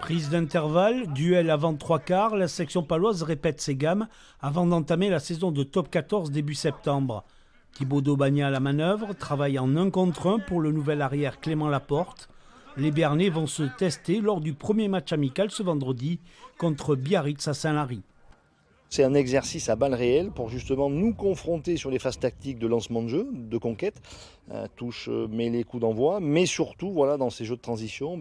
Prise d'intervalle, duel avant 3/4, la section paloise répète ses gammes avant d'entamer la saison de top 14 début septembre. Thibaut Daubagna à la manœuvre, travaille en 1 contre 1 pour le nouvel arrière Clément Laporte. Les Béarnais vont se tester lors du premier match amical ce vendredi contre Biarritz à Saint-Lary. C'est un exercice à balles réelles pour justement nous confronter sur les phases tactiques de lancement de jeu, de conquête, touche, mêlée, coup d'envoi, mais surtout voilà, dans ces jeux de transition,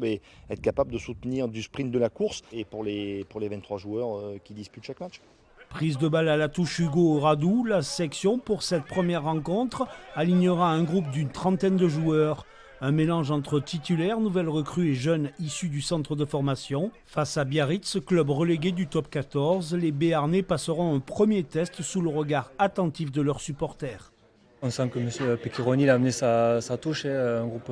être capable de soutenir du sprint de la course et pour les 23 joueurs qui disputent chaque match. Prise de balle à la touche Hugo Radou, la section pour cette première rencontre alignera un groupe d'une trentaine de joueurs. Un mélange entre titulaires, nouvelles recrues et jeunes issus du centre de formation. Face à Biarritz, club relégué du top 14, les Béarnais passeront un premier test sous le regard attentif de leurs supporters. On sent que M. Pecchironi a amené sa touche, un groupe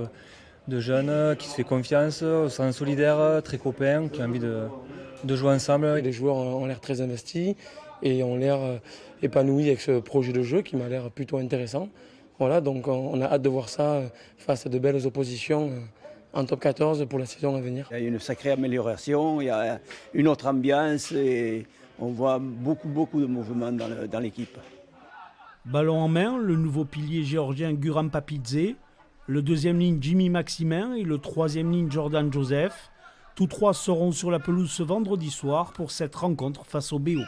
de jeunes qui se fait confiance, on sent solidaire, très copains, qui ont envie de jouer ensemble. Les joueurs ont l'air très investis et ont l'air épanouis avec ce projet de jeu qui m'a l'air plutôt intéressant. Voilà, donc on a hâte de voir ça face à de belles oppositions en top 14 pour la saison à venir. Il y a une sacrée amélioration, il y a une autre ambiance et on voit beaucoup de mouvements dans l'équipe. Ballon en main, le nouveau pilier géorgien Guram Papidze, le deuxième ligne Jimmy Maximin et le troisième ligne Jordan Joseph. Tous trois seront sur la pelouse ce vendredi soir pour cette rencontre face au BO.